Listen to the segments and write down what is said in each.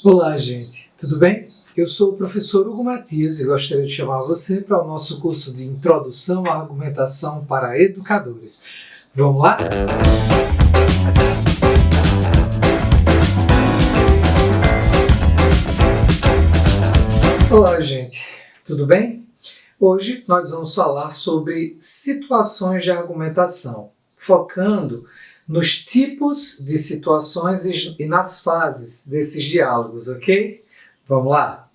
Olá, gente, tudo bem? Eu sou o professor Hugo Matias e gostaria de chamar você para o nosso curso de Introdução à Argumentação para Educadores. Vamos lá? Olá, gente, tudo bem? Hoje nós vamos falar sobre situações de argumentação, focando nos tipos de situações e nas fases desses diálogos, ok? Vamos lá?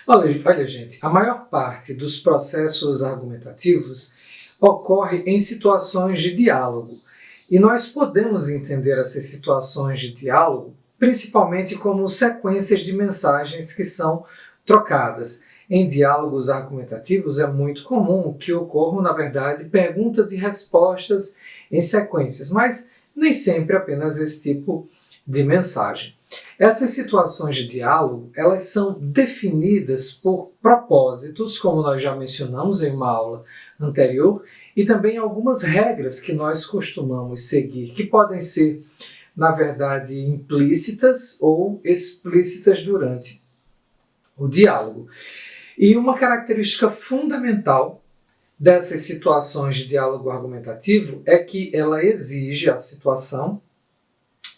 Olha, gente, a maior parte dos processos argumentativos ocorre em situações de diálogo. E nós podemos entender essas situações de diálogo principalmente como sequências de mensagens que são trocadas. Em diálogos argumentativos é muito comum que ocorram, na verdade, perguntas e respostas em sequências, mas nem sempre apenas esse tipo de mensagem. Essas situações de diálogo, elas são definidas por propósitos, como nós já mencionamos em uma aula anterior, e também algumas regras que nós costumamos seguir, que podem ser, na verdade, implícitas ou explícitas durante o diálogo. E uma característica fundamental dessas situações de diálogo argumentativo é que ela exige a situação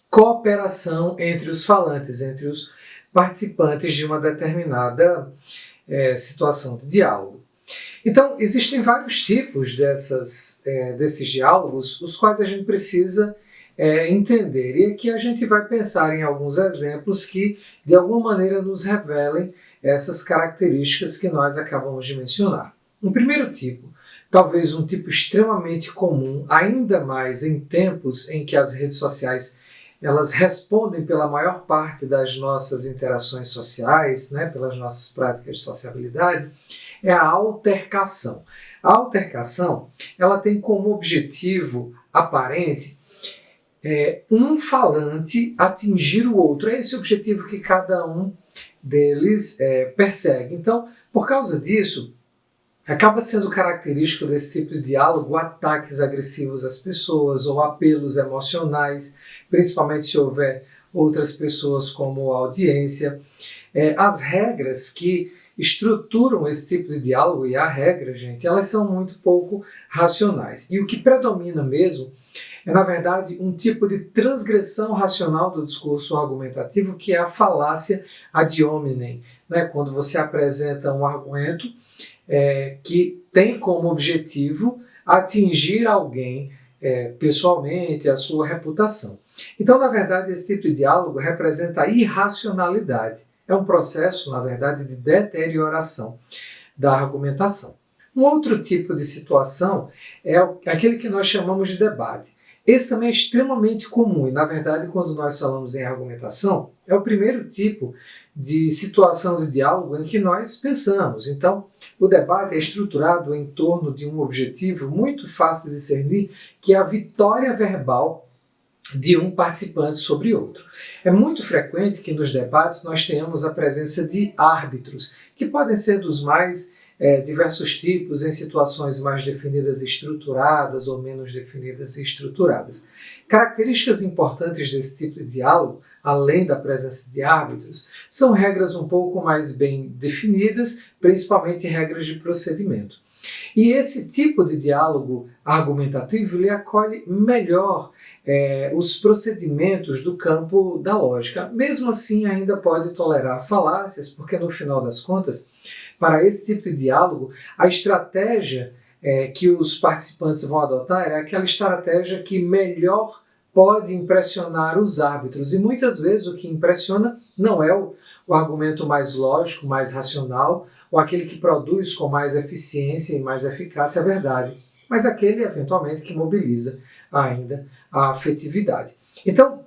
cooperação entre os falantes, entre os participantes de uma determinada situação de diálogo. Então, existem vários tipos desses diálogos, os quais a gente precisa entender. E aqui a gente vai pensar em alguns exemplos que, de alguma maneira, nos revelem essas características que nós acabamos de mencionar. Um primeiro tipo, talvez um tipo extremamente comum, ainda mais em tempos em que as redes sociais elas respondem pela maior parte das nossas interações sociais, pelas nossas práticas de sociabilidade, é a altercação. A altercação, ela tem como objetivo aparente um falante atingir o outro. É esse o objetivo que cada um deles persegue. Então, por causa disso, acaba sendo característico desse tipo de diálogo ataques agressivos às pessoas ou apelos emocionais, principalmente se houver outras pessoas como audiência. As regras que estruturam esse tipo de diálogo, e a regra, gente, elas são muito pouco racionais. E o que predomina mesmo é, na verdade, um tipo de transgressão racional do discurso argumentativo, que é a falácia ad hominem, quando você apresenta um argumento que tem como objetivo atingir alguém pessoalmente, a sua reputação. Então, na verdade, esse tipo de diálogo representa a irracionalidade. É um processo, na verdade, de deterioração da argumentação. Um outro tipo de situação é aquele que nós chamamos de debate. Esse também é extremamente comum e, na verdade, quando nós falamos em argumentação, é o primeiro tipo de situação de diálogo em que nós pensamos. Então, o debate é estruturado em torno de um objetivo muito fácil de discernir, que é a vitória verbal de um participante sobre outro. É muito frequente que nos debates nós tenhamos a presença de árbitros, que podem ser dos mais diversos tipos, em situações mais definidas e estruturadas ou menos definidas e estruturadas. Características importantes desse tipo de diálogo, além da presença de árbitros, são regras um pouco mais bem definidas, principalmente regras de procedimento. E esse tipo de diálogo argumentativo ele acolhe melhor os procedimentos do campo da lógica. Mesmo assim, ainda pode tolerar falácias, porque no final das contas, para esse tipo de diálogo, a estratégia que os participantes vão adotar é aquela estratégia que melhor pode impressionar os árbitros. E muitas vezes o que impressiona não é o argumento mais lógico, mais racional, ou aquele que produz com mais eficiência e mais eficácia a verdade, mas aquele, eventualmente, que mobiliza ainda a afetividade. Então,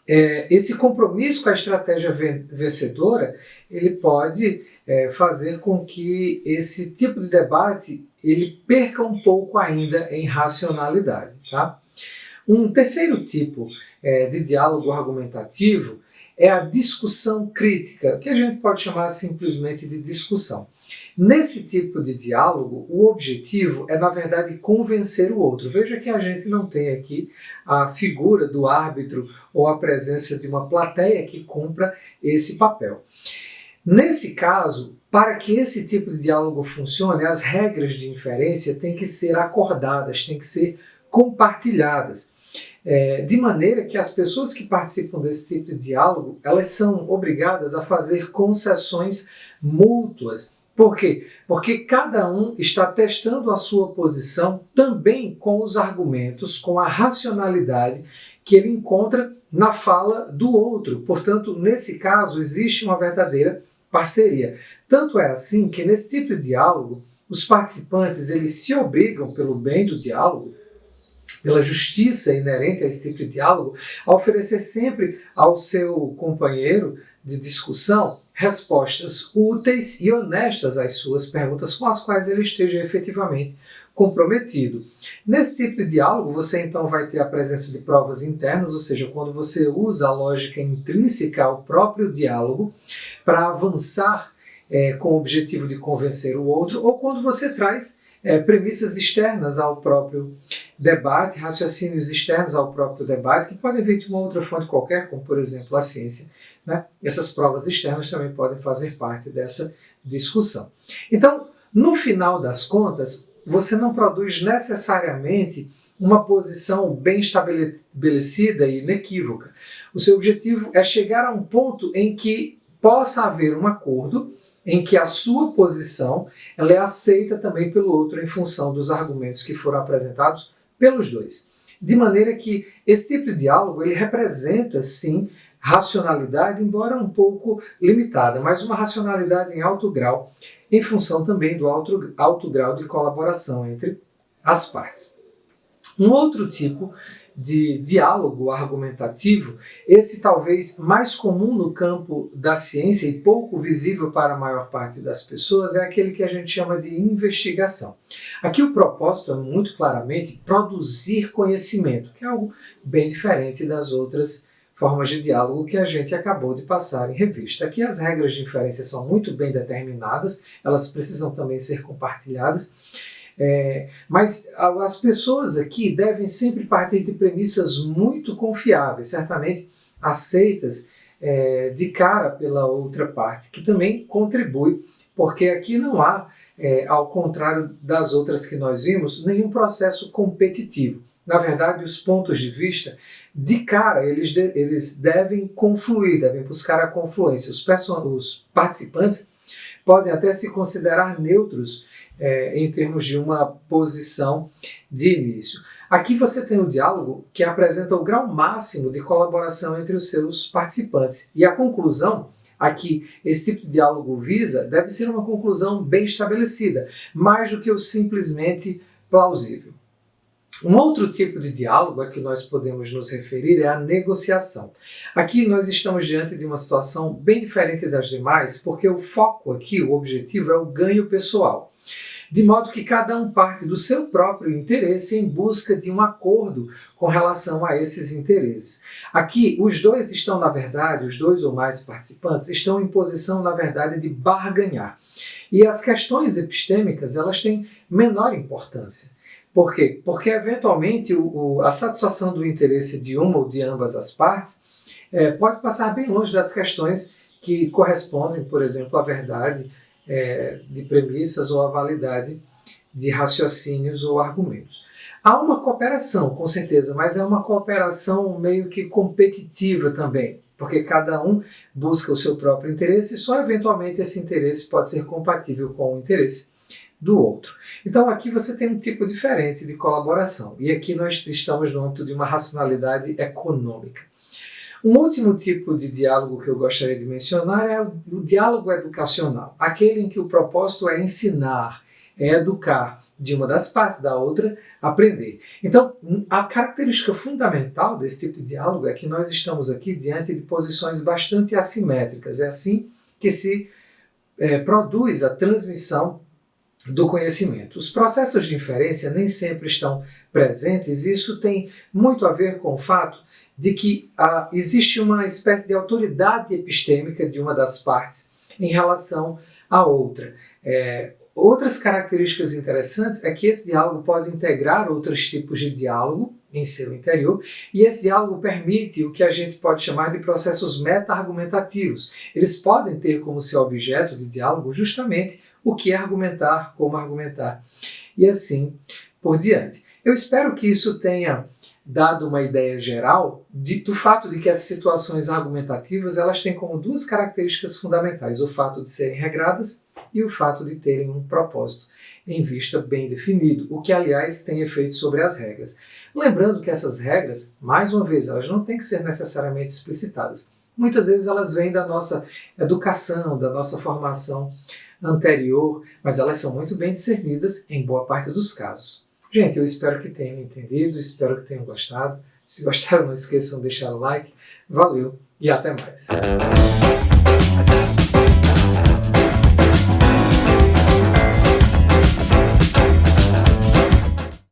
esse compromisso com a estratégia vencedora, ele pode fazer com que esse tipo de debate ele perca um pouco ainda em racionalidade. Tá? Um terceiro tipo de diálogo argumentativo é a discussão crítica, que a gente pode chamar simplesmente de discussão. Nesse tipo de diálogo, o objetivo é, na verdade, convencer o outro. Veja que a gente não tem aqui a figura do árbitro ou a presença de uma plateia que cumpra esse papel. Nesse caso, para que esse tipo de diálogo funcione, as regras de inferência têm que ser acordadas, têm que ser compartilhadas. De maneira que as pessoas que participam desse tipo de diálogo, elas são obrigadas a fazer concessões mútuas. Por quê? Porque cada um está testando a sua posição também com os argumentos, com a racionalidade que ele encontra na fala do outro. Portanto, nesse caso, existe uma verdadeira parceria. Tanto é assim que nesse tipo de diálogo, os participantes eles se obrigam, pelo bem do diálogo, pela justiça inerente a esse tipo de diálogo, a oferecer sempre ao seu companheiro de discussão respostas úteis e honestas às suas perguntas com as quais ele esteja efetivamente comprometido. Nesse tipo de diálogo, você então vai ter a presença de provas internas, ou seja, quando você usa a lógica intrínseca ao próprio diálogo para avançar com o objetivo de convencer o outro, ou quando você traz premissas externas ao próprio debate, raciocínios externos ao próprio debate, que podem vir de uma outra fonte qualquer, como por exemplo a ciência. Essas provas externas também podem fazer parte dessa discussão. Então, no final das contas, você não produz necessariamente uma posição bem estabelecida e inequívoca. O seu objetivo é chegar a um ponto em que possa haver um acordo, em que a sua posição ela é aceita também pelo outro em função dos argumentos que foram apresentados pelos dois. De maneira que esse tipo de diálogo ele representa, sim, racionalidade, embora um pouco limitada, mas uma racionalidade em alto grau, em função também do alto grau de colaboração entre as partes. Um outro tipo de diálogo argumentativo, esse talvez mais comum no campo da ciência e pouco visível para a maior parte das pessoas, é aquele que a gente chama de investigação. Aqui o propósito é muito claramente produzir conhecimento, que é algo bem diferente das outras formas de diálogo que a gente acabou de passar em revista. Aqui as regras de inferência são muito bem determinadas, elas precisam também ser compartilhadas, mas as pessoas aqui devem sempre partir de premissas muito confiáveis, certamente aceitas de cara pela outra parte, que também contribui, porque aqui não há, ao contrário das outras que nós vimos, nenhum processo competitivo. Na verdade, os pontos de vista, de cara, eles devem confluir, devem buscar a confluência. Os participantes podem até se considerar neutros em termos de uma posição de início. Aqui você tem um diálogo que apresenta o grau máximo de colaboração entre os seus participantes. E a conclusão a que esse tipo de diálogo visa deve ser uma conclusão bem estabelecida, mais do que o simplesmente plausível. Um outro tipo de diálogo a que nós podemos nos referir é a negociação. Aqui nós estamos diante de uma situação bem diferente das demais, porque o foco aqui, o objetivo é o ganho pessoal. De modo que cada um parte do seu próprio interesse em busca de um acordo com relação a esses interesses. Aqui, os dois estão, na verdade, os dois ou mais participantes, estão em posição, na verdade, de barganhar. E as questões epistêmicas, elas têm menor importância. Por quê? Porque, eventualmente, a satisfação do interesse de uma ou de ambas as partes pode passar bem longe das questões que correspondem, por exemplo, à verdade de premissas ou à validade de raciocínios ou argumentos. Há uma cooperação, com certeza, mas é uma cooperação meio que competitiva também, porque cada um busca o seu próprio interesse e só eventualmente esse interesse pode ser compatível com o interesse do outro. Então aqui você tem um tipo diferente de colaboração, e aqui nós estamos no âmbito de uma racionalidade econômica. Um último tipo de diálogo que eu gostaria de mencionar é o diálogo educacional, aquele em que o propósito é ensinar, é educar de uma das partes, da outra aprender. Então, a característica fundamental desse tipo de diálogo é que nós estamos aqui diante de posições bastante assimétricas. É assim que se produz a transmissão do conhecimento. Os processos de inferência nem sempre estão presentes, e isso tem muito a ver com o fato de que existe uma espécie de autoridade epistêmica de uma das partes em relação à outra. Outras características interessantes é que esse diálogo pode integrar outros tipos de diálogo em seu interior, e esse diálogo permite o que a gente pode chamar de processos meta-argumentativos. Eles podem ter como seu objeto de diálogo justamente o que argumentar, como argumentar, e assim por diante. Eu espero que isso tenha dado uma ideia geral do fato de que as situações argumentativas elas têm como duas características fundamentais, o fato de serem regradas e o fato de terem um propósito em vista bem definido, o que, aliás, tem efeito sobre as regras. Lembrando que essas regras, mais uma vez, elas não têm que ser necessariamente explicitadas. Muitas vezes elas vêm da nossa educação, da nossa formação anterior, mas elas são muito bem discernidas em boa parte dos casos. Gente, eu espero que tenham entendido, espero que tenham gostado. Se gostaram, não esqueçam de deixar o like. Valeu e até mais.